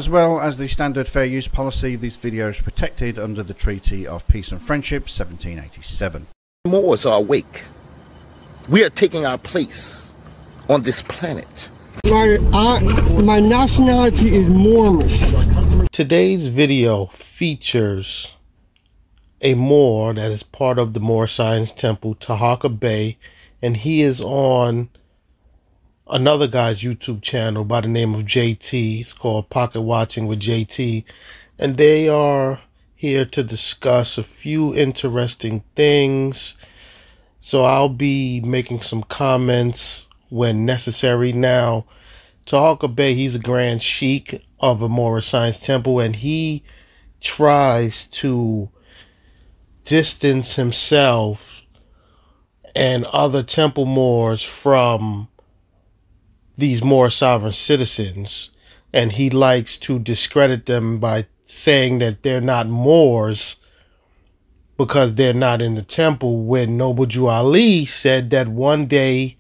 As well as the standard fair use policy, this video is protected under the Treaty of Peace and Friendship 1787. Moors are awake. We are taking our place on this planet. My nationality is Moorish. Today's video features a Moor that is part of the Moorish Science Temple, Taharka Bey, and he is on another guy's YouTube channel by the name of JT. It's called Pocket Watching with JT, and they are here to discuss a few interesting things. So I'll be making some comments when necessary. Now, Taharka Bey, he's a Grand Sheikh of a Moorish Science Temple, and he tries to distance himself and other temple Moors from these Moorish sovereign citizens, and he likes to discredit them by saying that they're not Moors because they're not in the temple, when Noble Jew Ali said that one day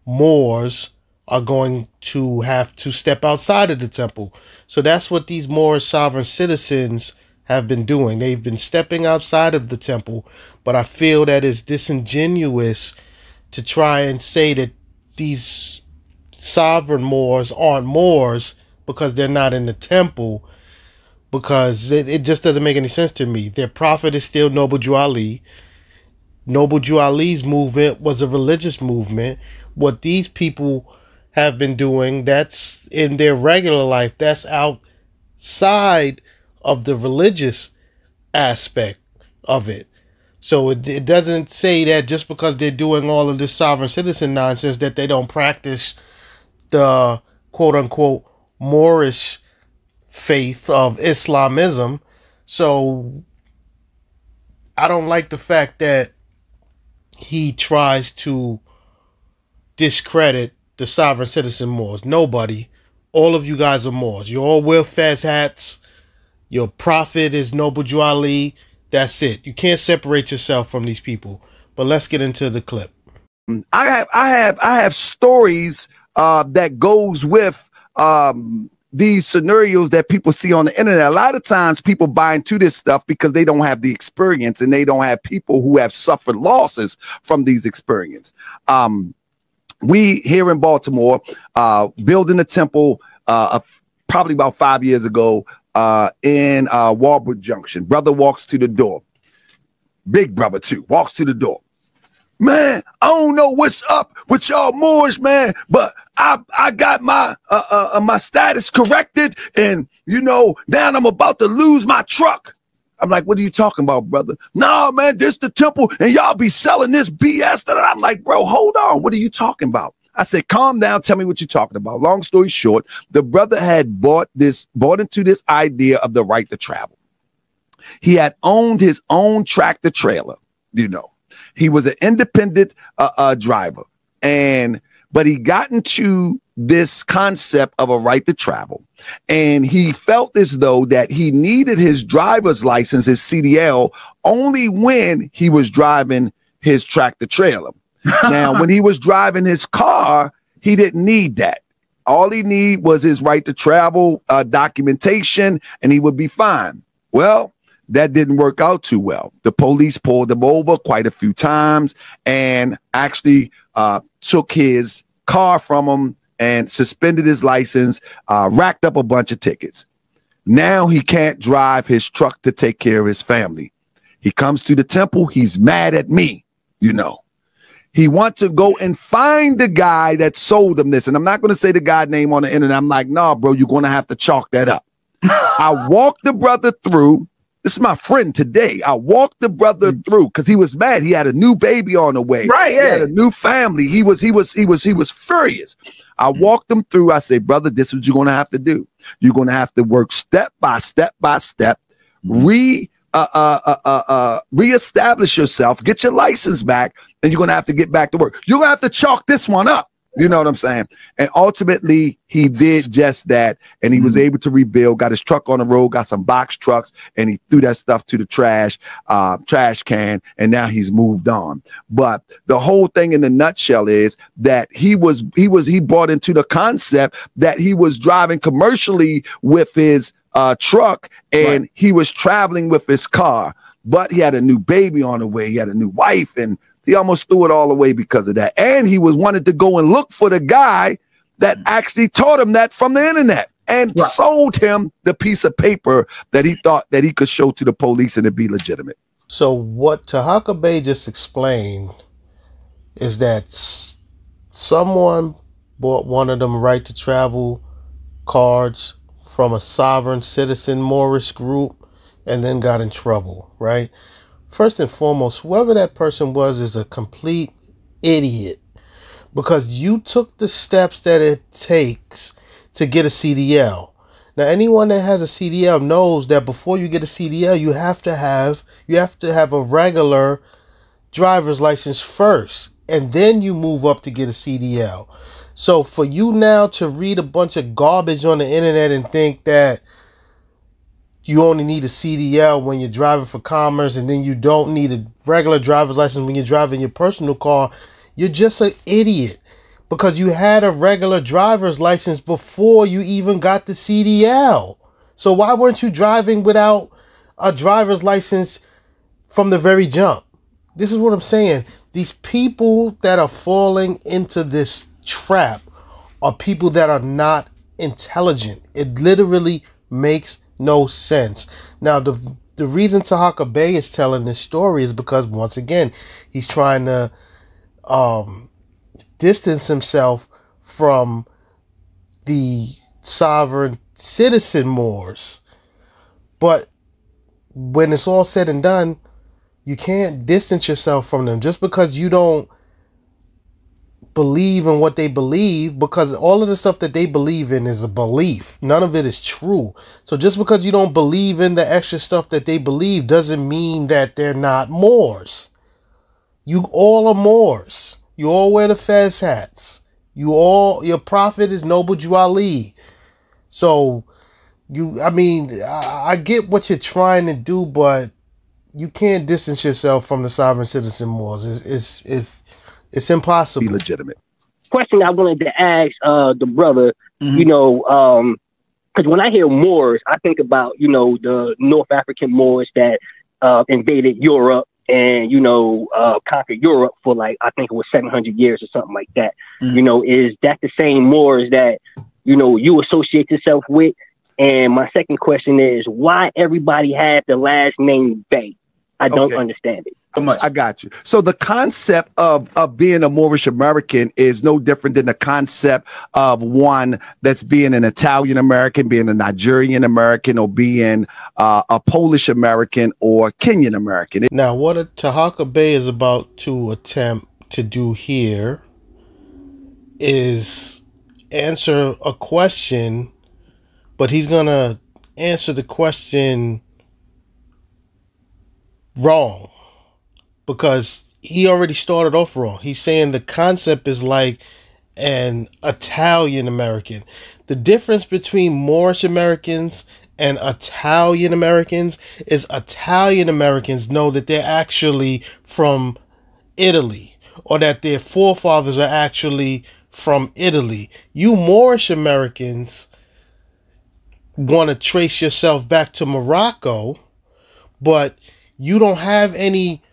Moors are going to have to step outside of the temple. So that's what these Moorish sovereign citizens have been doing. They've been stepping outside of the temple, but I feel that it's disingenuous to try and say that these sovereign Moors aren't Moors because they're not in the temple, because it just doesn't make any sense to me. Their prophet is still Noble Jew Ali. Noble Jew Ali's movement was a religious movement. What these people have been doing, that's in their regular life, that's outside of the religious aspect of it. So it doesn't say that just because they're doing all of this sovereign citizen nonsense that they don't practice the quote-unquote Moorish faith of Islamism. So I don't like the fact that he tries to discredit the sovereign citizen Moors. Nobody. All of you guys are Moors. You all wear fez hats. Your prophet is Noble Jew Ali. That's it. You can't separate yourself from these people. But let's get into the clip. I have stories that goes with these scenarios that people see on the internet. A lot of times people buy into this stuff because they don't have the experience, and they don't have people who have suffered losses from these experiences. We here in Baltimore, building a temple probably about 5 years ago in Walbrook Junction. Brother walks to the door. Big brother too, walks to the door. Man, I don't know what's up with y'all Moors, man, but I got my my status corrected, and you know, now I'm about to lose my truck. I'm like, what are you talking about, brother? No, man, this the temple, and y'all be selling this BS. I'm like, bro, hold on. What are you talking about? I said, calm down. Tell me what you're talking about. Long story short, the brother had bought into this idea of the right to travel. He had owned his own tractor trailer. You know, he was an independent driver, but he got into this concept of a right to travel, and he felt as though that he needed his driver's license, his CDL, only when he was driving his tractor trailer. Now, when he was driving his car, he didn't need that. All he needed was his right to travel documentation, and he would be fine. Well, that didn't work out too well. The police pulled him over quite a few times and actually took his car from him and suspended his license, racked up a bunch of tickets. Now he can't drive his truck to take care of his family. He comes to the temple. He's mad at me, you know. He wants to go and find the guy that sold him this. And I'm not going to say the guy's name on the internet. I'm like, nah, bro, you're going to have to chalk that up. I walked the brother through. This is my friend today. I walked the brother through because he was mad. He had a new baby on the way. Right. Yeah. He had a new family. He was furious. I walked him through. I said, brother, this is what you're going to have to do. You're going to have to work step by step, reestablish yourself, get your license back, and you're going to have to get back to work. You're going to have to chalk this one up. You know what I'm saying? And ultimately, he did just that. And he was able to rebuild, got his truck on the road, got some box trucks, and he threw that stuff to the trash can. And now he's moved on. But the whole thing in the nutshell is that he brought into the concept that he was driving commercially with his truck, and he was traveling with his car. But he had a new baby on the way. He had a new wife, and he almost threw it all away because of that. And he wanted to go and look for the guy that actually taught him that from the internet and sold him the piece of paper that he thought that he could show to the police and it'd be legitimate. So what Taharka Bey just explained is that someone bought one of them right to travel cards from a sovereign citizen Moorish group and then got in trouble, right? First and foremost, whoever that person was is a complete idiot, because you took the steps that it takes to get a CDL. Now, anyone that has a CDL knows that before you get a CDL, you have to have a regular driver's license first, and then you move up to get a CDL. So for you now to read a bunch of garbage on the internet and think that you only need a CDL when you're driving for commerce, and then you don't need a regular driver's license when you're driving your personal car, you're just an idiot, because you had a regular driver's license before you even got the CDL. So why weren't you driving without a driver's license from the very jump? This is what I'm saying. These people that are falling into this trap are people that are not intelligent. It literally makes no sense. Now, the reason Taharka Bey is telling this story is because, once again, he's trying to distance himself from the sovereign citizen Moors. But when it's all said and done, you can't distance yourself from them just because you don't believe in what they believe, because all of the stuff that they believe in is a belief. None of it is true. So just because you don't believe in the extra stuff that they believe doesn't mean that they're not Moors. You all are Moors. You all wear the fez hats. Your prophet is Noble Jew Ali. So I get what you're trying to do, but you can't distance yourself from the sovereign citizen Moors. It's impossible. Be legitimate. Question I wanted to ask the brother, because when I hear Moors, I think about, the North African Moors that invaded Europe and, conquered Europe for I think it was 700 years or something like that. Is that the same Moors that, you associate yourself with? And my second question is, why everybody had the last name Bey? I don't understand it. I got you. So the concept of being a Moorish American is no different than the concept of one that's being an Italian American, being a Nigerian American, or being a Polish American or Kenyan American. Now, what Taharka Bey is about to attempt to do here is answer a question, but he's going to answer the question wrong, because he already started off wrong. He's saying the concept is like an Italian American. The difference between Moorish Americans and Italian Americans is Italian Americans know that they're actually from Italy, or that their forefathers are actually from Italy. You Moorish Americans want to trace yourself back to Morocco, but you don't have any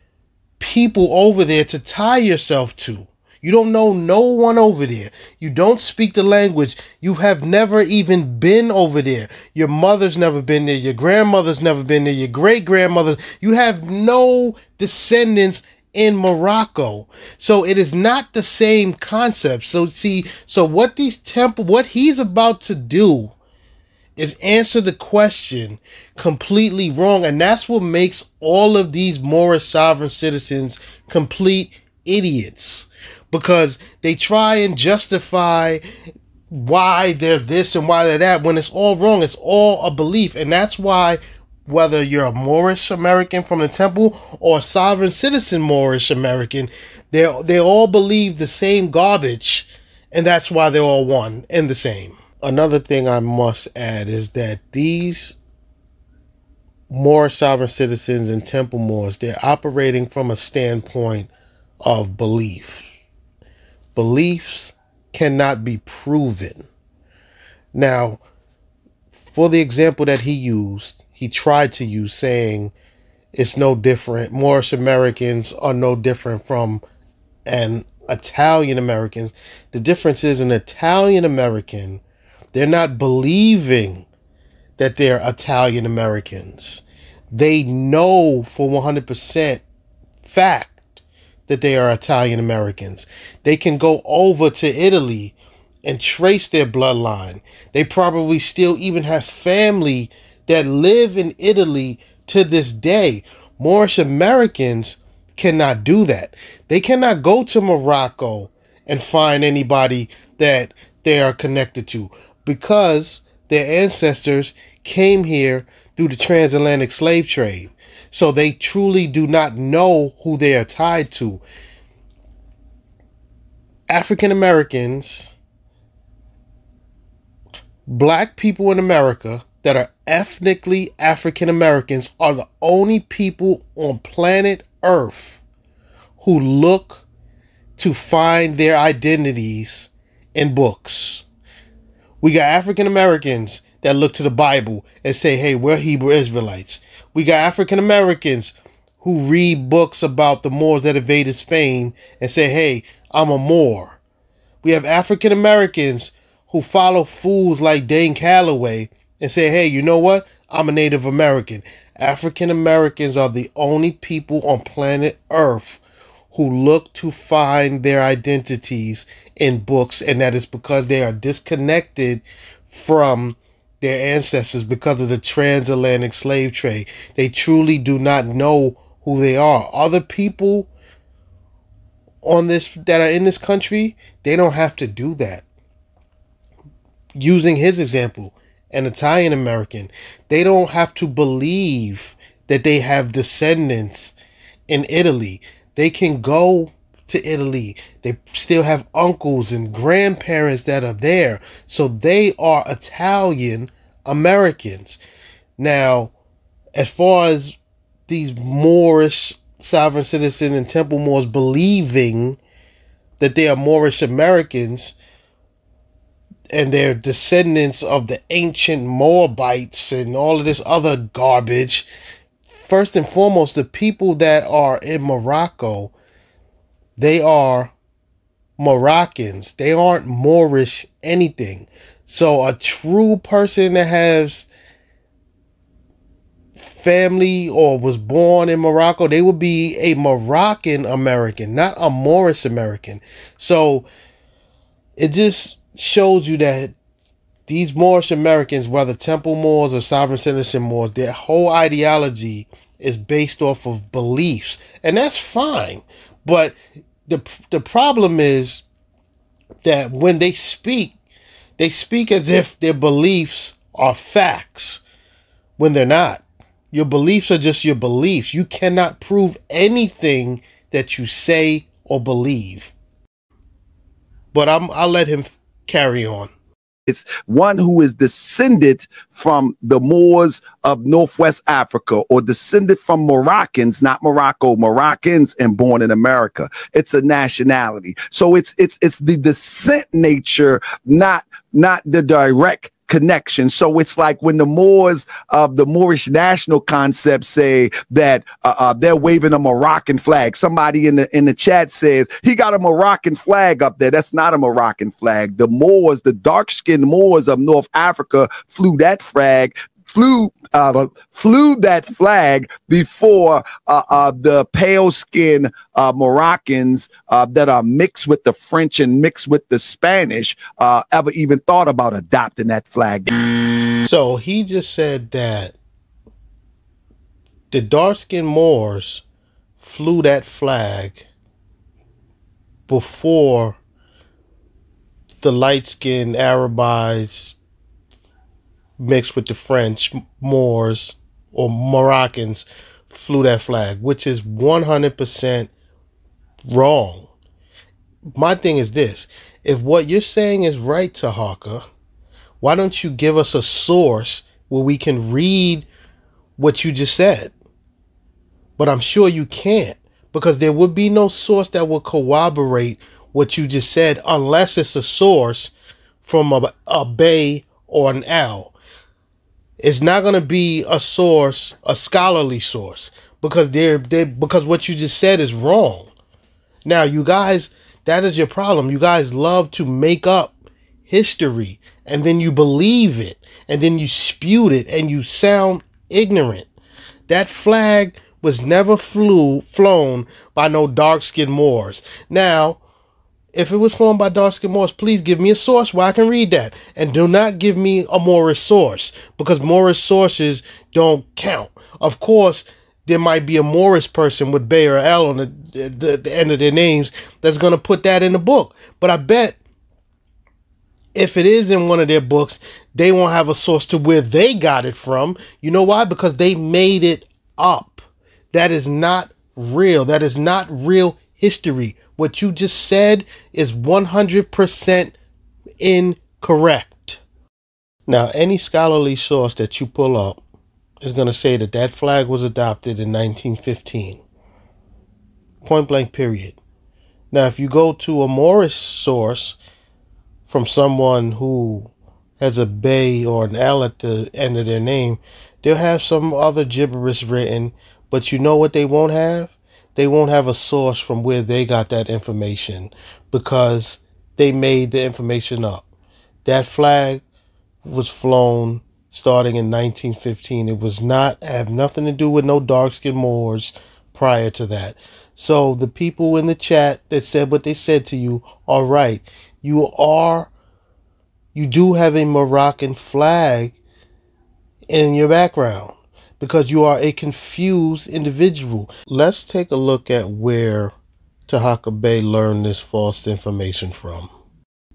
people over there to tie yourself to. You don't know no one over there. You don't speak the language. You have never even been over there. Your mother's never been there. Your grandmother's never been there. Your great-grandmother. You have no descendants in Morocco. So it is not the same concept. So see, what he's about to do is answer the question completely wrong. And that's what makes all of these Moorish sovereign citizens complete idiots, because they try and justify why they're this and why they're that when it's all wrong. It's all a belief. And that's why, whether you're a Moorish American from the temple or a sovereign citizen Moorish American, they all believe the same garbage, And that's why they're all one and the same. Another thing I must add is that these Moorish sovereign citizens and temple Moors, they're operating from a standpoint of belief. Beliefs cannot be proven. Now, for the example that he used, he tried to use, saying it's no different. Moorish Americans are no different from an Italian Americans. The difference is an Italian American, they're not believing that they're Italian Americans. They know for 100% fact that they are Italian Americans. They can go over to Italy and trace their bloodline. They probably still even have family that live in Italy to this day. Moorish Americans cannot do that. They cannot go to Morocco and find anybody that they are connected to, because their ancestors came here through the transatlantic slave trade. So they truly do not know who they are tied to. African Americans, black people in America that are ethnically African Americans, are the only people on planet Earth who look to find their identities in books. We got African Americans that look to the Bible and say, hey, we're Hebrew Israelites. We got African Americans who read books about the Moors that invaded Spain and say, hey, I'm a Moor. We have African Americans who follow fools like Dane Calloway and say, hey, you know what? I'm a Native American. African Americans are the only people on planet Earth who look to find their identities in books, and that is because they are disconnected from their ancestors because of the transatlantic slave trade. They truly do not know who they are. Other people on this that are in this country, they don't have to do that. Using his example, an Italian American, they don't have to believe that they have descendants in Italy. They can go to Italy. They still have uncles and grandparents that are there. So they are Italian Americans. Now, as far as these Moorish sovereign citizens and temple Moors believing that they are Moorish Americans and they're descendants of the ancient Moabites and all of this other garbage, first and foremost, the people that are in Morocco, they are Moroccans. They aren't Moorish anything. So a true person that has family or was born in Morocco, they would be a Moroccan American, not a Moorish American. So it just shows you that these Moorish Americans, whether temple Moors or sovereign citizen Moors, their whole ideology is based off of beliefs, and that's fine. But the problem is that when they speak as if their beliefs are facts when they're not. Your beliefs are just your beliefs. You cannot prove anything that you say or believe. But I'll let him carry on. It's one who is descended from the Moors of Northwest Africa, or descended from Moroccans, not Morocco, Moroccans, and born in America. It's a nationality. So it's the descent nature, not the direct connection. So it's like when the Moors of the Moorish national concept say that they're waving a Moroccan flag. Somebody in the chat says he got a Moroccan flag up there. That's not a Moroccan flag. The Moors, the dark-skinned Moors of North Africa, flew that flag before the pale-skinned Moroccans that are mixed with the French and mixed with the Spanish ever even thought about adopting that flag. So he just said that the dark-skinned Moors flew that flag before the light-skinned Arabites mixed with the French Moors or Moroccans flew that flag, which is 100% wrong. My thing is this: If what you're saying is right, Taharka, why don't you give us a source where we can read what you just said? But I'm sure you can't, because there would be no source that will corroborate what you just said unless it's a source from a Bey or an L. It's not going to be a source, a scholarly source, because because what you just said is wrong. Now, you guys, that is your problem. You guys love to make up history, and then you believe it, and then you spew it, and you sound ignorant. That flag was never flown by no dark-skinned Moors. Now, if it was flown by dark-skinned Moors, please give me a source where I can read that. And do not give me a Moorish source, because Moorish sources don't count. Of course, there might be a Moorish person with Bey or L on the end of their names that's going to put that in the book. But I bet if it is in one of their books, they won't have a source to where they got it from. You know why? Because they made it up. That is not real. That is not real history. What you just said is 100% incorrect. Now, any scholarly source that you pull up is going to say that that flag was adopted in 1915. Point blank, period. Now, if you go to a Moorish source from someone who has a Bey or an L at the end of their name, they'll have some other gibberish written, but you know what they won't have? They won't have a source from where they got that information, because they made the information up. That flag was flown starting in 1915. It was not, have nothing to do with no dark-skinned Moors prior to that. So the people in the chat that said what they said to you are right. You do have a Moroccan flag in your background, because you are a confused individual. Let's take a look at where Taharka Bey learned this false information from.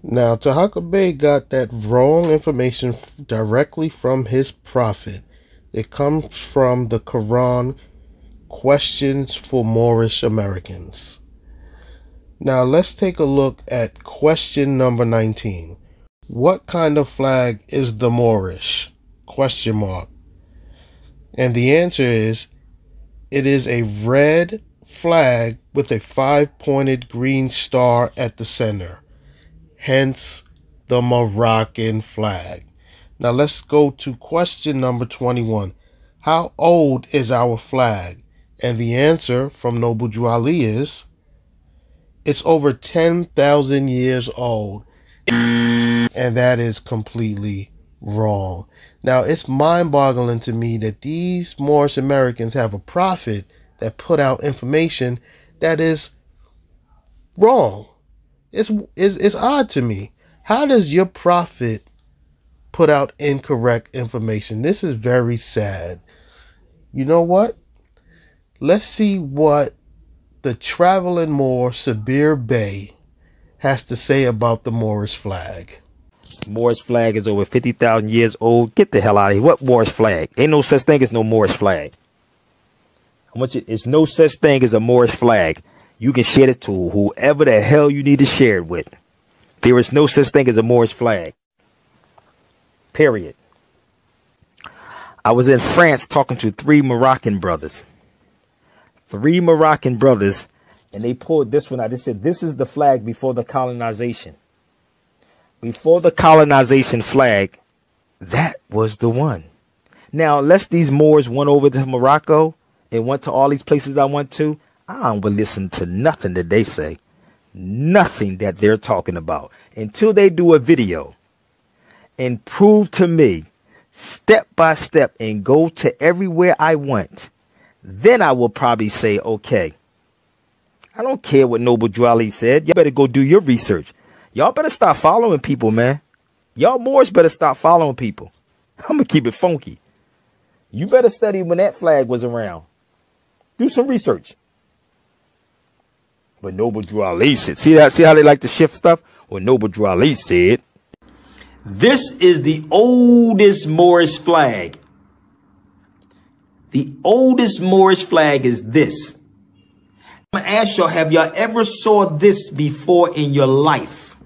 Now, Taharka Bey got that wrong information directly from his prophet. It comes from the Quran, Questions for Moorish Americans. Now, let's take a look at question number 19. What kind of flag is the Moorish? Question mark. And the answer is, it is a red flag with a 5-pointed green star at the center. Hence, the Moroccan flag. Now let's go to question number 21. How old is our flag? And the answer from Noble Drew Ali is, it's over 10,000 years old. And that is completely wrong. Now, it's mind-boggling to me that these Moorish Americans have a prophet that put out information that is wrong. It's odd to me. How does your prophet put out incorrect information? This is very sad. You know what? Let's see what the traveling Moor, Sabir Bey, has to say about the Moorish flag. Moorish flag is over 50,000 years old. Get the hell out of here. What Moorish flag? Ain't no such thing as no Moorish flag. It's no such thing as a Moorish flag. You can share it to whoever the hell you need to share it with. There is no such thing as a Moorish flag. Period. I was in France talking to 3 Moroccan brothers. 3 Moroccan brothers, and they pulled this one out. They said, this is the flag before the colonization. Before the colonization flag, that was the one. Now, unless these Moors went over to Morocco and went to all these places I went to, I don't listen to nothing that they say. Nothing that they're talking about. Until they do a video and prove to me step by step and go to everywhere I went, then I will probably say, okay, I don't care what Noble Drew Ali said. You better go do your research. Y'all better stop following people, man. Y'all Moors better stop following people. I'm going to keep it funky. You better study when that flag was around. Do some research. But Noble Drew Ali said, see how they like to shift stuff? Well, Noble Drew Ali said, this is the oldest Moorish flag. The oldest Moorish flag is this. I'm going to ask y'all, have y'all ever saw this before in your life?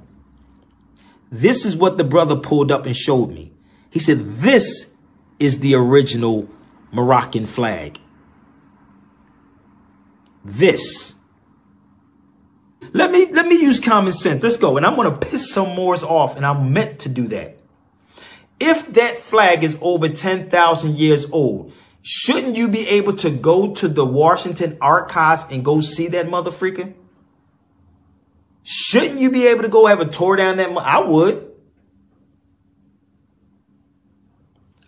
This is what the brother pulled up and showed me. He said, this is the original Moroccan flag. This. Let me use common sense. Let's go. And I'm going to piss some Moors off, and I'm meant to do that. If that flag is over 10,000 years old, shouldn't you be able to go to the Washington archives and go see that motherfreaker? Shouldn't you be able to go have a tour down that? I would.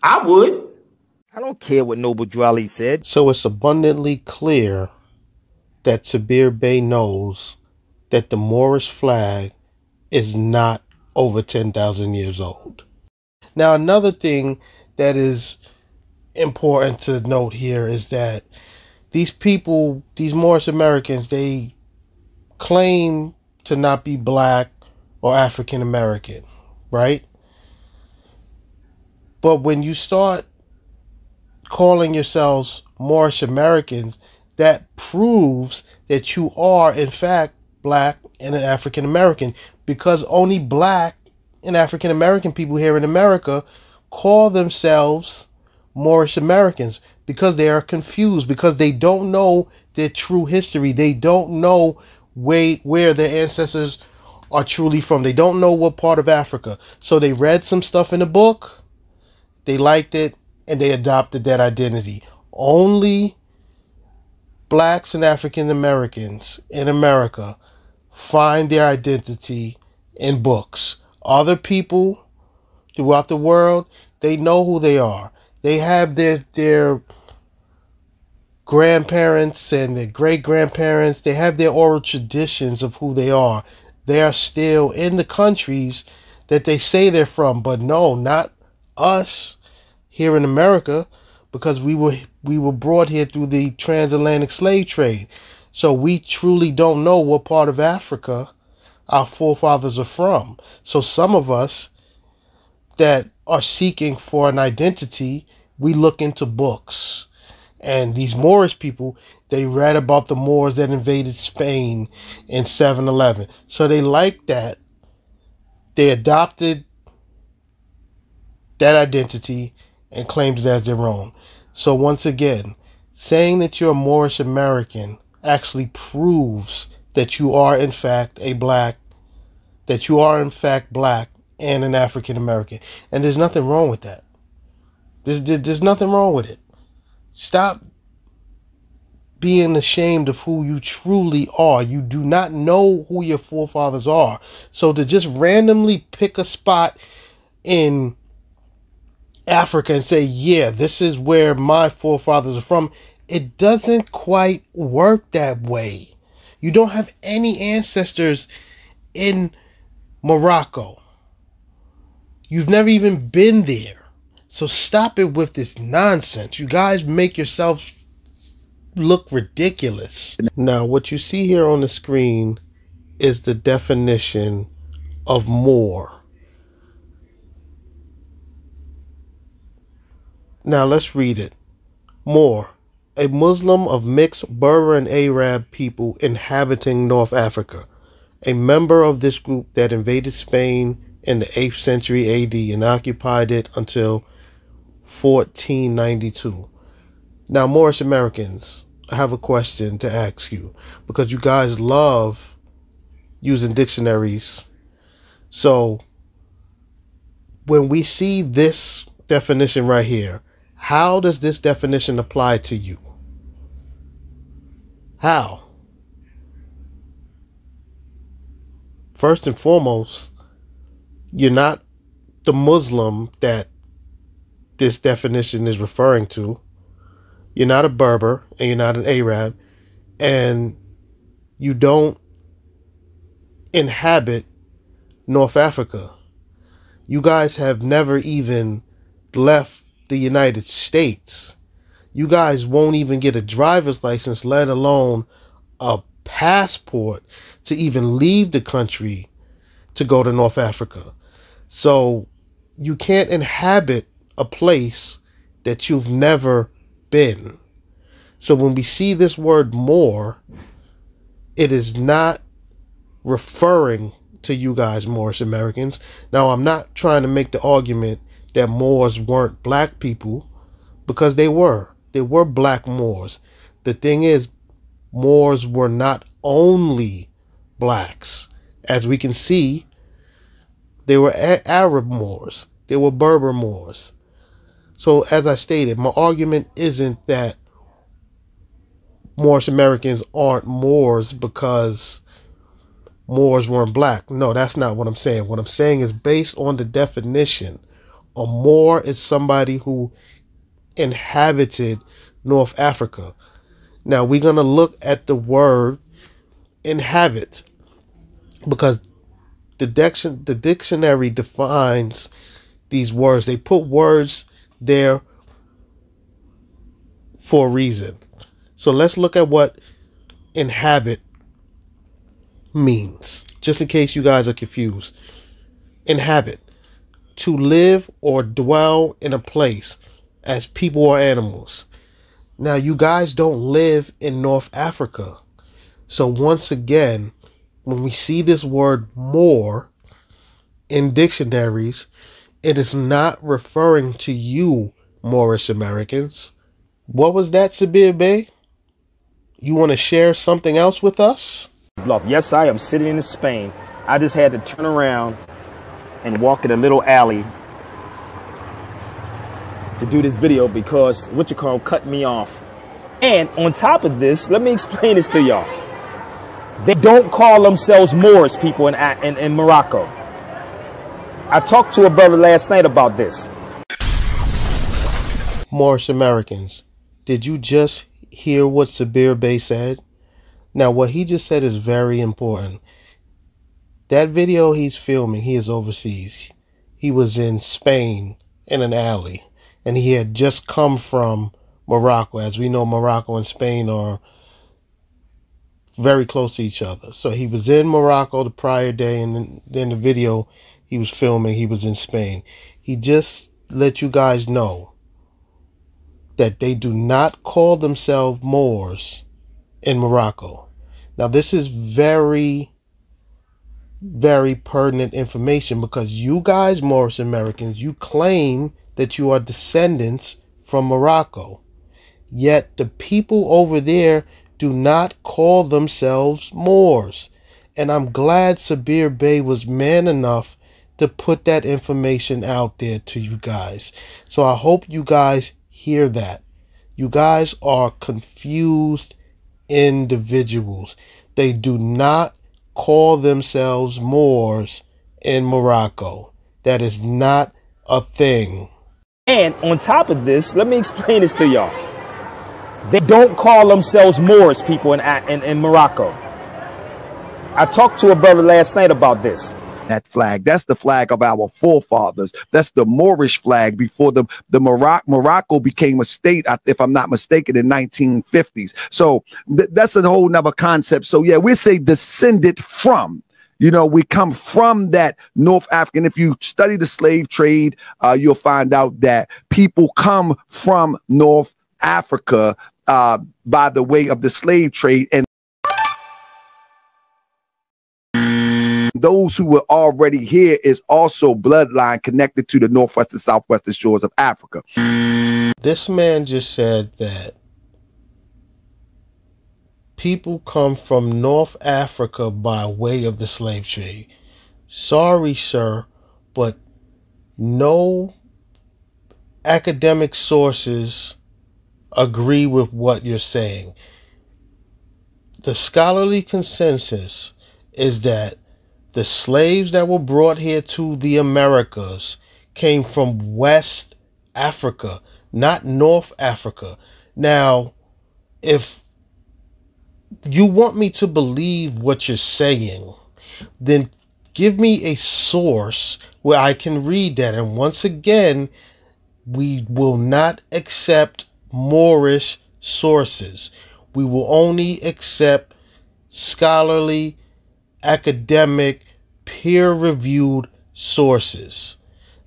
I would. I don't care what Noble Drew Ali said. So it's abundantly clear that Sabir Bey knows that the Moorish flag is not over 10,000 years old. Now, another thing that is important to note here is that these people, these Moorish Americans, they claim to not be black or African American, right? But when you start calling yourselves Moorish Americans, that proves that you are, in fact, black and an African American, because only black and African American people here in America call themselves Moorish Americans, because they are confused, because they don't know their true history. They don't know where their ancestors are truly from. They don't know what part of Africa. So they read some stuff in a book, they liked it, and they adopted that identity. Only blacks and African Americans in America find their identity in books. Other people throughout the world, they know who they are. They have their grandparents and their great-grandparents. They have their oral traditions of who they are. They are still in the countries that they say they're from. But no, not us here in America, because we were brought here through the transatlantic slave trade. So we truly don't know what part of Africa our forefathers are from. So some of us that are seeking for an identity, we look into books. And these Moorish people, they read about the Moors that invaded Spain in 711. So they liked that. They adopted that identity and claimed it as their own. So once again, saying that you're a Moorish American actually proves that you are in fact black and an African American. And there's nothing wrong with that. There's nothing wrong with it. Stop being ashamed of who you truly are. You do not know who your forefathers are. So to just randomly pick a spot in Africa and say, yeah, this is where my forefathers are from, it doesn't quite work that way. You don't have any ancestors in Morocco. You've never even been there. So stop it with this nonsense. You guys make yourselves look ridiculous. Now, what you see here on the screen is the definition of Moor. Now, let's read it. Moor, a Muslim of mixed Berber and Arab people inhabiting North Africa, a member of this group that invaded Spain in the 8th century AD and occupied it until 1492. Now, Moorish Americans, I have a question to ask you, because you guys love using dictionaries. So when we see this definition right here, how does this definition apply to you? How? First and foremost, you're not the Muslim that this definition is referring to. You're not a Berber, and you're not an Arab, and you don't inhabit North Africa. You guys have never even left the United States. You guys won't even get a driver's license, let alone a passport, to even leave the country to go to North Africa. So you can't inhabit a place that you've never been. So when we see this word Moor, it is not referring to you guys, Moorish Americans. Now, I'm not trying to make the argument that Moors weren't black people, because they were. They were black Moors. The thing is, Moors were not only blacks. As we can see, they were Arab Moors. They were Berber Moors. So, as I stated, my argument isn't that Moorish Americans aren't Moors because Moors weren't black. No, that's not what I'm saying. What I'm saying is, based on the definition, a Moor is somebody who inhabited North Africa. Now, we're going to look at the word inhabit, because the dictionary defines these words. They put words there for a reason. So let's look at what inhabit means, just in case you guys are confused. Inhabit: to live or dwell in a place as people or animals. Now, you guys don't live in North Africa. So once again, when we see this word Moor in dictionaries, it is not referring to you, Moorish Americans. What was that, Sabir Bey? You want to share something else with us? Bluff. Yes, I am sitting in Spain. I just had to turn around and walk in a little alley to do this video because cut me off. And on top of this, let me explain this to y'all. They don't call themselves Moors, people in Morocco. I talked to a brother last night about this. Moorish Americans, did you just hear what Sabir Bey said? Now, what he just said is very important. That video he's filming, he is overseas. He was in Spain in an alley, and he had just come from Morocco. As we know, Morocco and Spain are very close to each other. So he was in Morocco the prior day, and then the video he was filming, he was in Spain. He just let you guys know that they do not call themselves Moors in Morocco. Now, this is very, very pertinent information, because you guys, Moorish Americans, you claim that you are descendants from Morocco. Yet the people over there do not call themselves Moors. And I'm glad Sabir Bey was man enough to put that information out there to you guys. So I hope you guys hear that. You guys are confused individuals. They do not call themselves Moors in Morocco. That is not a thing. And on top of this, let me explain this to y'all. They don't call themselves Moors, people in Morocco. I talked to a brother last night about this. That flag, that's the flag of our forefathers. That's the Moorish flag before the Morocco became a state, if I'm not mistaken, in 1950s. So that's a whole nother concept. So yeah, we say descended from. You know, we come from that North African. If you study the slave trade, you'll find out that people come from North Africa by the way of the slave trade, and those who were already here is also bloodline connected to the northwest and southwestern shores of Africa. This man just said that people come from North Africa by way of the slave trade. Sorry, sir, but no academic sources agree with what you're saying. The scholarly consensus is that the slaves that were brought here to the Americas came from West Africa, not North Africa. Now, if you want me to believe what you're saying, then give me a source where I can read that. And once again, we will not accept Moorish sources. We will only accept scholarly, academic, peer-reviewed sources.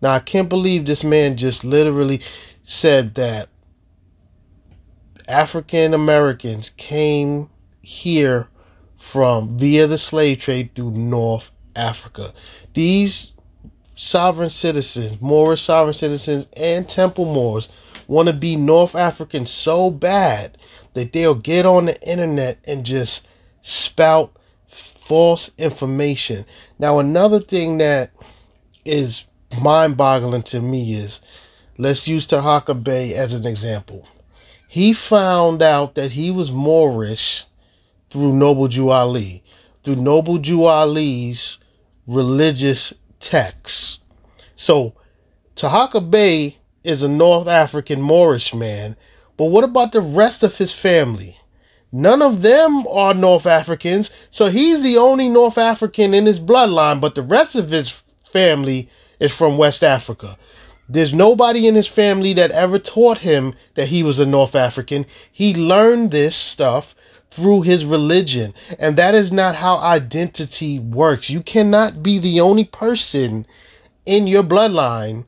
Now, I can't believe this man just literally said that African Americans came here from via the slave trade through North Africa. These sovereign citizens, Moorish sovereign citizens and Temple Moors, want to be North Africans so bad that they'll get on the internet and just spout false information. Now, another thing that is mind-boggling to me is, let's use Taharka Bey as an example. He found out that he was Moorish through Noble Jew Ali, through Noble Jew Ali's religious texts. So Taharka Bey is a North African Moorish man, but what about the rest of his family? None of them are North Africans, so he's the only North African in his bloodline, but the rest of his family is from West Africa. There's nobody in his family that ever taught him that he was a North African. He learned this stuff through his religion, and that is not how identity works. You cannot be the only person in your bloodline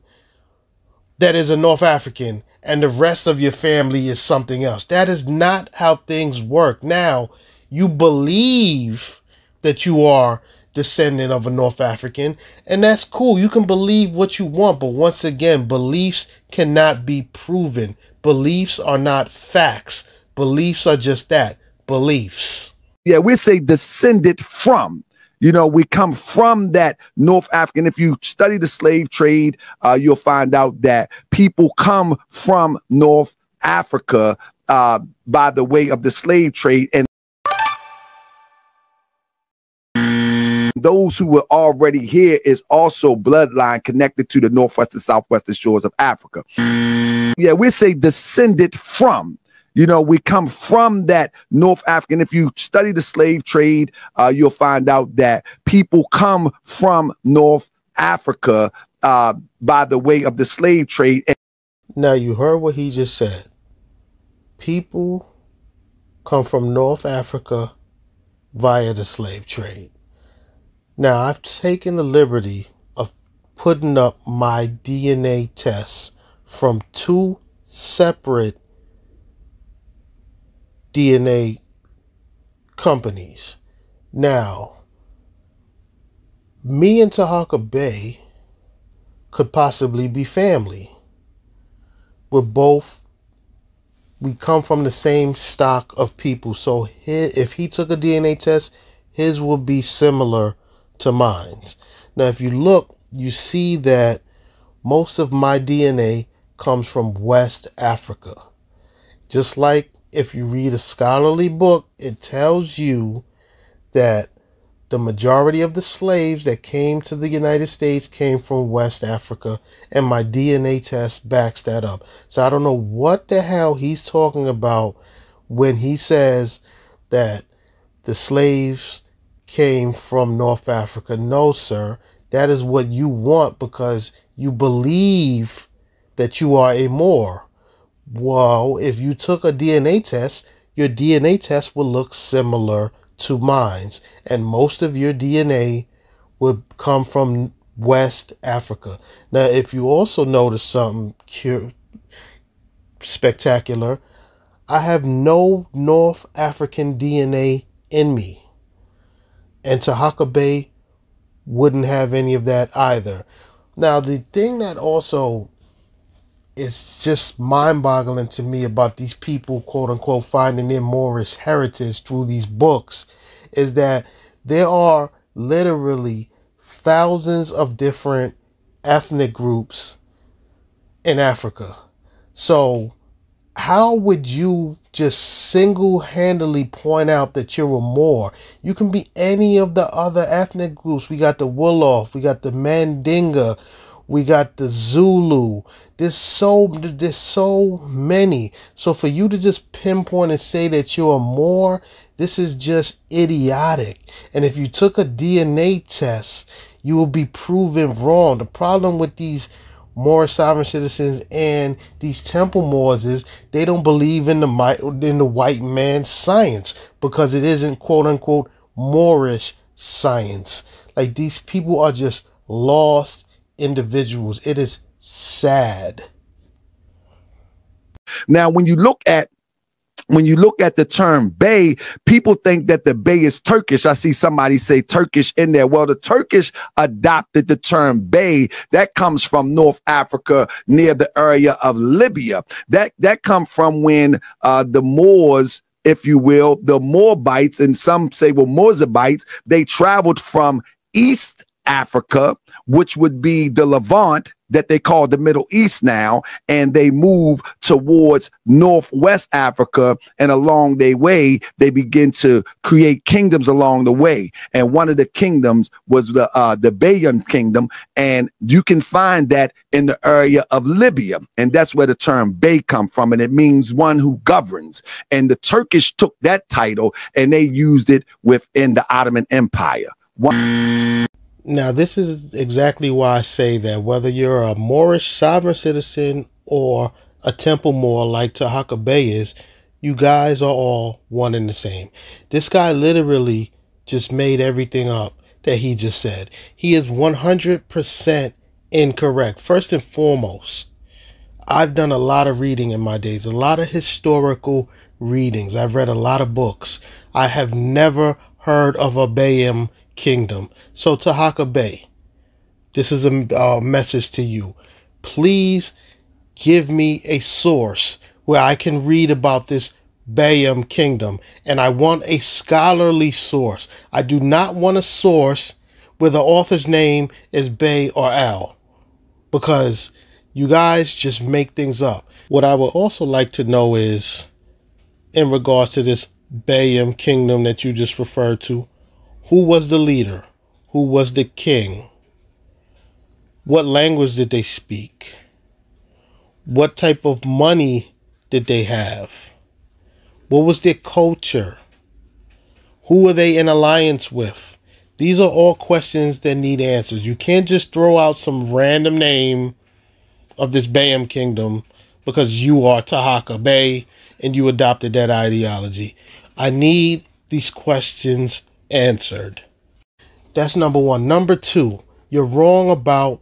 that is a North African and the rest of your family is something else. That is not how things work. Now, you believe that you are descendant of a North African, and that's cool. You can believe what you want, but once again, beliefs cannot be proven. Beliefs are not facts. Beliefs are just that, beliefs. Yeah, we say descended from. You know, we come from that North African. If you study the slave trade, you'll find out that people come from North Africa by the way of the slave trade, and those who were already here is also bloodline connected to the northwest and southwestern shores of Africa. Yeah, we say descended from. You know, we come from that North African. If you study the slave trade, you'll find out that people come from North Africa by the way of the slave trade. Now, you heard what he just said. People come from North Africa via the slave trade. Now, I've taken the liberty of putting up my DNA tests from 2 separate DNA companies. Now, me and Taharka Bey could possibly be family. We come from the same stock of people. So if he took a DNA test, his would be similar to mine. Now, if you look, you see that most of my DNA comes from West Africa. Just like if you read a scholarly book, it tells you that the majority of the slaves that came to the United States came from West Africa, and my DNA test backs that up. So I don't know what the hell he's talking about when he says that the slaves came from North Africa. No, sir. That is what you want because you believe that you are a Moor. Well, if you took a DNA test, your DNA test will look similar to mine, and most of your DNA would come from West Africa. Now, if you also notice something spectacular, I have no North African DNA in me, and Taharka Bey wouldn't have any of that either. Now, the thing that also is just mind-boggling to me about these people, quote-unquote, finding their Moorish heritage through these books is that there are literally thousands of different ethnic groups in Africa. So how would you just single-handedly point out that you're a Moor? You can be any of the other ethnic groups. We got the Wolof, we got the Mandinga, we got the Zulu. There's so many. So for you to just pinpoint and say that you're a Moor, this is just idiotic. And if you took a DNA test, you will be proven wrong. The problem with these Moorish sovereign citizens and these Temple Moors is they don't believe in the white man's science because it isn't, quote unquote, Moorish science. Like, these people are just lost individuals. It is sad. Now, when you look at when you look at the term Bey, people think that the Bey is Turkish. I see somebody say Turkish in there. Well, the Turkish adopted the term Bey. That comes from North Africa near the area of Libya. That come from when the Moors, if you will, the Moabites, and some say, well, Moabites, they traveled from East Africa, which would be the Levant, that they call the Middle East now, and they move towards Northwest Africa, and along their way, they begin to create kingdoms along the way. And one of the kingdoms was the Bayan kingdom, and you can find that in the area of Libya, and that's where the term Bey come from, and it means one who governs. And the Turkish took that title, and they used it within the Ottoman Empire. Now, this is exactly why I say that whether you're a Moorish sovereign citizen or a temple Moor like Taharka Bey is, you guys are all one and the same. This guy literally just made everything up that he just said. He is 100% incorrect. First and foremost, I've done a lot of reading in my days, a lot of historical readings. I've read a lot of books. I have never heard of a Bayam kingdom. So Taharka Bey, this is a message to you. Please give me a source where I can read about this Bayam kingdom, and I want a scholarly source. I do not want a source where the author's name is Bey or Al, because you guys just make things up. What I would also like to know is, in regards to this Bayam kingdom that you just referred to, who was the leader? Who was the king? What language did they speak? What type of money did they have? What was their culture? Who were they in alliance with? These are all questions that need answers. You can't just throw out some random name of this Bayam kingdom because you are Taharka Bey and you adopted that ideology. I need these questions answered. That's number one. Number two, you're wrong about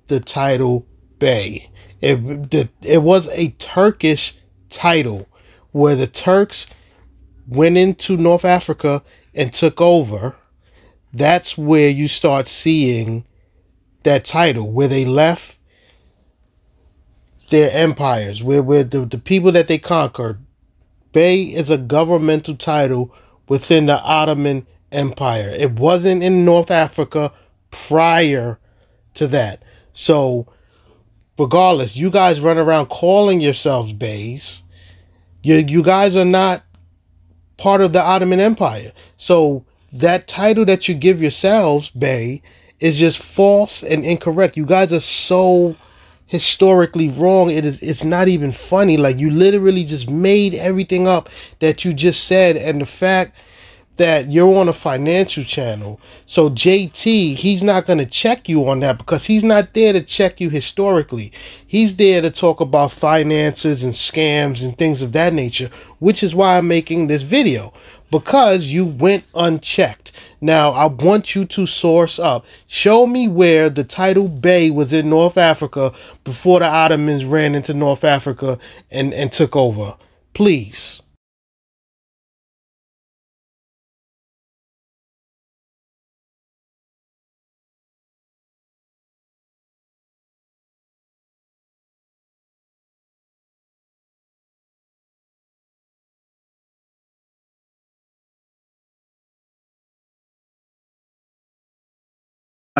the title Bey. It was a Turkish title where the Turks went into North Africa and took over. That's where you start seeing that title, where they left their empires, where the people that they conquered. Bey is a governmental title within the Ottoman Empire. It wasn't in North Africa prior to that. So regardless, you guys run around calling yourselves Beys. You guys are not part of the Ottoman Empire. So that title that you give yourselves, Bey, is just false and incorrect. You guys are so historically wrong. It's not even funny. Like, you literally just made everything up that you just said. And the fact that you're on a financial channel, so JT, he's not going to check you on that, because he's not there to check you historically. He's there to talk about finances and scams and things of that nature, which is why I'm making this video, because you went unchecked. Now, I want you to source up. Show me where the title Bey was in North Africa before the Ottomans ran into North Africa and took over. Please.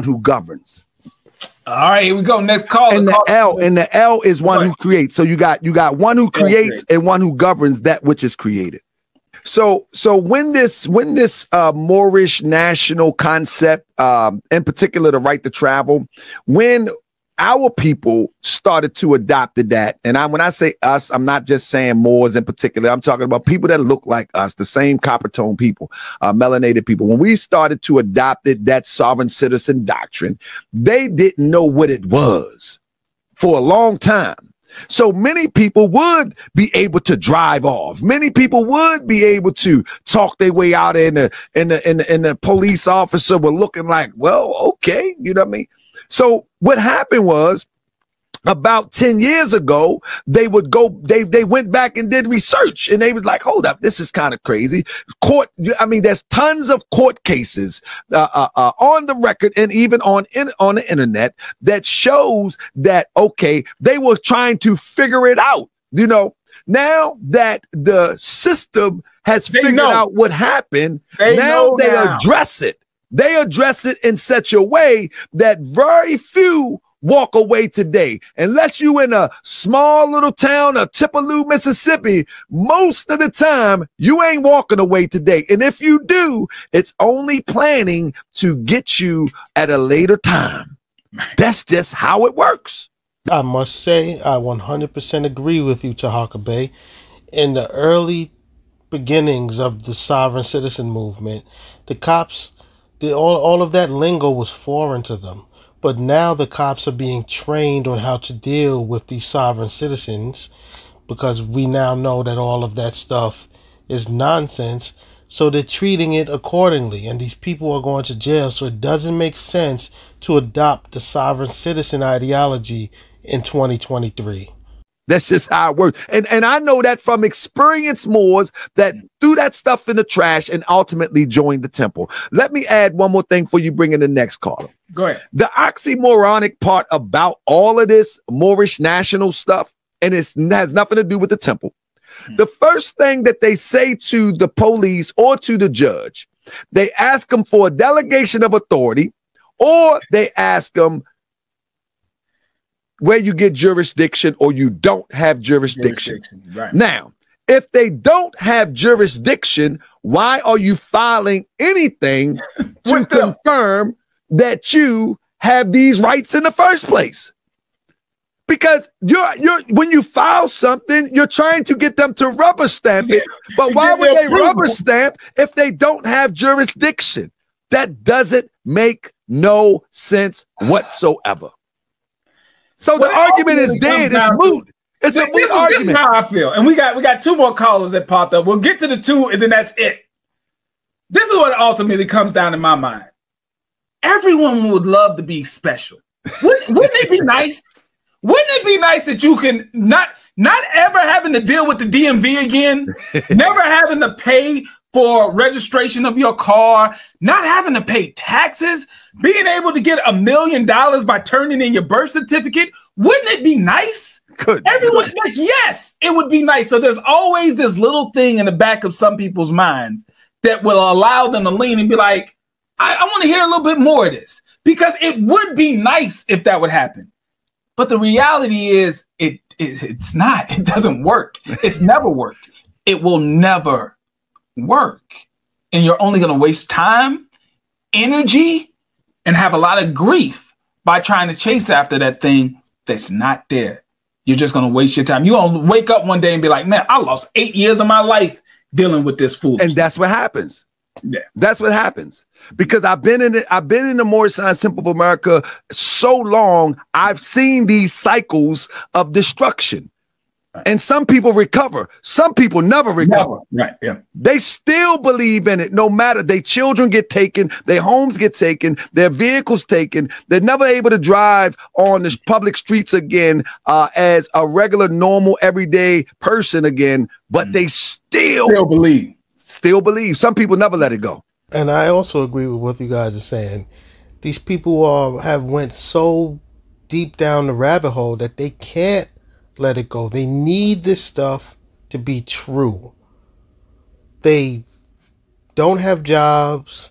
Who governs. All right, here we go. Next call. And the L is one who creates. So you got one who creates and one who governs that which is created. So when this Moorish national concept, in particular the right to travel, when our people started to adopt that, and when I say us, I'm not just saying Moors in particular. I'm talking about people that look like us, the same copper tone people, melanated people. When we started to adopt that sovereign citizen doctrine, they didn't know what it was for a long time. So many people would be able to drive off. Many people would be able to talk their way out, and the police officer were looking like, well, okay, you know what I mean? So what happened was, about 10 years ago, they went back and did research, and they was like, hold up, this is kind of crazy. There's tons of court cases on the record and even on the internet that shows that, okay, they were trying to figure it out. Now that the system has figured out what happened, now they address it. They address it in such a way that very few walk away today. Unless you in a small little town of Tupelo, Mississippi, most of the time you ain't walking away today. And if you do, it's only planning to get you at a later time. That's just how it works. I must say, I 100% agree with you, Taharka Bey. In the early beginnings of the sovereign citizen movement, the cops, all of that lingo was foreign to them. But now the cops are being trained on how to deal with these sovereign citizens, because we now know that all of that stuff is nonsense. So they're treating it accordingly, and these people are going to jail. So it doesn't make sense to adopt the sovereign citizen ideology in 2023. That's just how it works. And I know that from experienced Moors that threw that stuff in the trash and ultimately joined the temple. Let me add one more thing before you bring in the next caller. Go ahead. The oxymoronic part about all of this Moorish national stuff, and it has nothing to do with the temple. The first thing that they say to the police or to the judge, they ask them for a delegation of authority, or they ask them where you get jurisdiction or you don't have jurisdiction. Right. Now, if they don't have jurisdiction, why are you filing anything to confirm that you have these rights in the first place? Because when you file something, you're trying to get them to rubber stamp it. But why would they rubber stamp if they don't have jurisdiction? That doesn't make no sense whatsoever. So the argument is dead. It's moot. It's a moot argument. This is how I feel. And we got two more callers that popped up. We'll get to the two, and then that's it. This is what ultimately comes down in my mind. Everyone would love to be special. Wouldn't it be nice? Wouldn't it be nice that you can not ever having to deal with the DMV again, never having to pay for registration of your car, not having to pay taxes, being able to get $1 million by turning in your birth certificate? Wouldn't it be nice? Good. Everyone, like, yes, it would be nice. So there's always this little thing in the back of some people's minds that will allow them to lean and be like, I want to hear a little bit more of this, because it would be nice if that would happen. But the reality is it's not. It doesn't work. It's never worked. It will never work. And you're only going to waste time, energy, and have a lot of grief by trying to chase after that thing that's not there. You're just going to waste your time. You're going to wake up one day and be like, man, I lost 8 years of my life dealing with this foolishness. And that's what happens. Yeah. That's what happens. Because I've been in the Moorish Science Temple of America so long, I've seen these cycles of destruction. And some people recover. Some people never recover. Right. Yeah. They still believe in it, no matter. Their children get taken, their homes get taken, their vehicles taken. They're never able to drive on the public streets again as a regular, normal, everyday person again. But they still believe. Still believe. Some people never let it go. And I also agree with what you guys are saying. These people have went so deep down the rabbit hole that they can't let it go. They need this stuff to be true. They don't have jobs.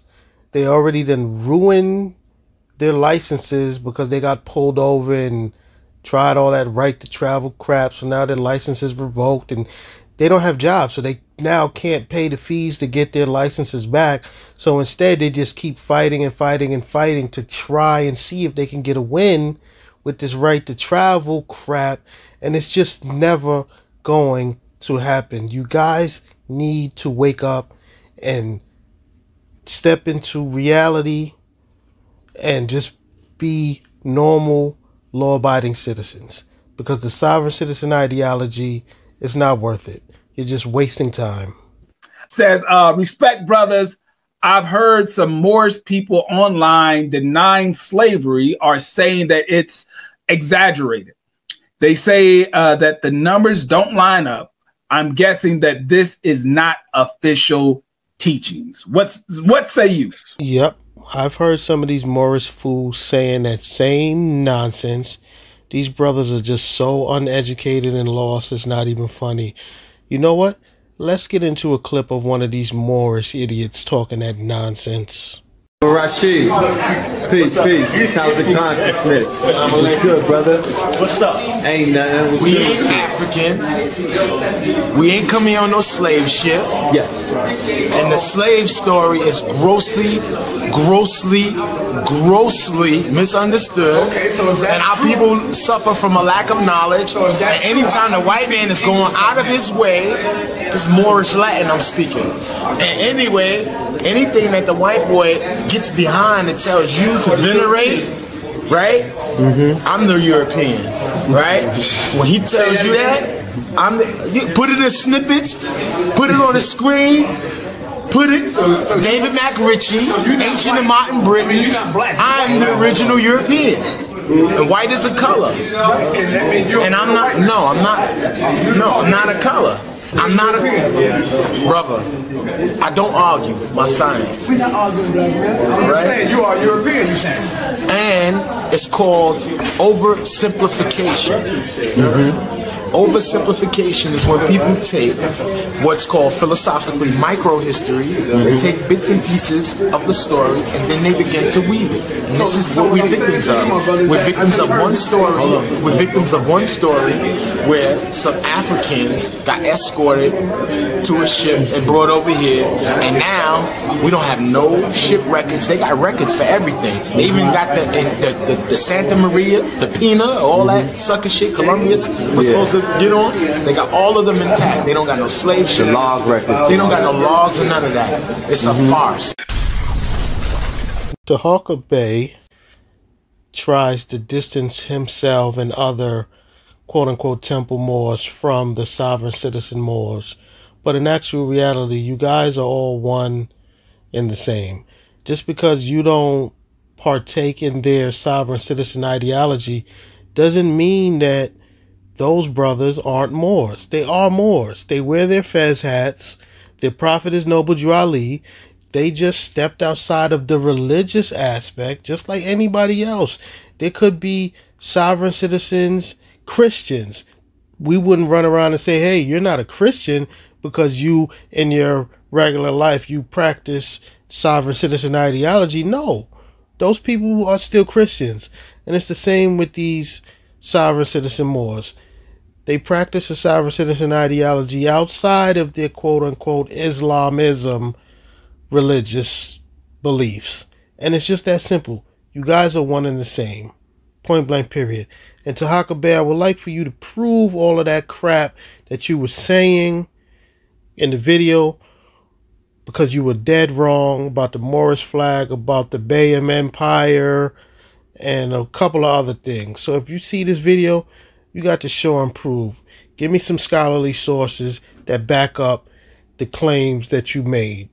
They already done ruined their licenses because they got pulled over and tried all that right to travel crap. So now their license is revoked and they don't have jobs. So they now can't pay the fees to get their licenses back. So instead they just keep fighting and fighting and fighting to try and see if they can get a win with this right to travel crap. And it's just never going to happen. You guys need to wake up and step into reality and just be normal, law-abiding citizens. Because the sovereign citizen ideology is not worth it. You're just wasting time. Says, respect, brothers. I've heard some Moorish people online denying slavery are saying that it's exaggerated. They say that the numbers don't line up. I'm guessing that this is not official teachings. What say you? Yep. I've heard some of these Moorish fools saying that same nonsense. These brothers are just so uneducated and lost, it's not even funny. You know what? Let's get into a clip of one of these Moorish idiots talking that nonsense. Rashid, peace. How's the consciousness? What's good, brother? What's up? Ain't nothing. We ain't Africans. We ain't coming on no slave ship. Yes. And the slave story is grossly misunderstood. Okay, so and our people suffer from a lack of knowledge. And anytime the white man is going out of his way, it's Moorish Latin I'm speaking. And anyway, anything that the white boy gets behind and tells you to venerate, right? I'm the European, right? When he tells you that, you put it in snippets, put it on the screen, put it, David McRitchie, Ancient and Modern Britons, I'm the original European. And white is a color. And I'm not a color. I'm not a brother. I don't argue my science. We're not arguing, brother. I'm saying you are European, you're saying. And it's called oversimplification. Oversimplification is when people take what's called philosophically microhistory and take bits and pieces of the story and then they begin to weave it. And this is what we're victims of. We're victims of one story. We're victims of one story where some Africans got escorted to a ship and brought over here, and now we don't have no ship records. They got records for everything. They even got the Santa Maria, the Pina, all that sucker shit Colombians was supposed to get on. They got all of them intact. They don't got no slave ships. Log records. They don't got no logs or none of that. It's a farce. Taharka Bey tries to distance himself and other quote-unquote temple Moors from the sovereign citizen Moors. But in actual reality, you guys are all one and the same. Just because you don't partake in their sovereign citizen ideology doesn't mean that those brothers aren't Moors. They are Moors. They wear their fez hats. Their prophet is Noble Drew Ali. They just stepped outside of the religious aspect, just like anybody else. There could be sovereign citizens, Christians. We wouldn't run around and say, hey, you're not a Christian because you, in your regular life, you practice sovereign citizen ideology. No, those people are still Christians. And it's the same with these sovereign citizen Moors. They practice a sovereign citizen ideology outside of their quote-unquote Islamism religious beliefs. And it's just that simple. You guys are one and the same. Point blank, period. And Taharka Bey, I would like for you to prove all of that crap that you were saying in the video, because you were dead wrong about the Moorish flag, about the Bayam Empire, and a couple of other things. So if you see this video, you got to show and prove. Give me some scholarly sources that back up the claims that you made.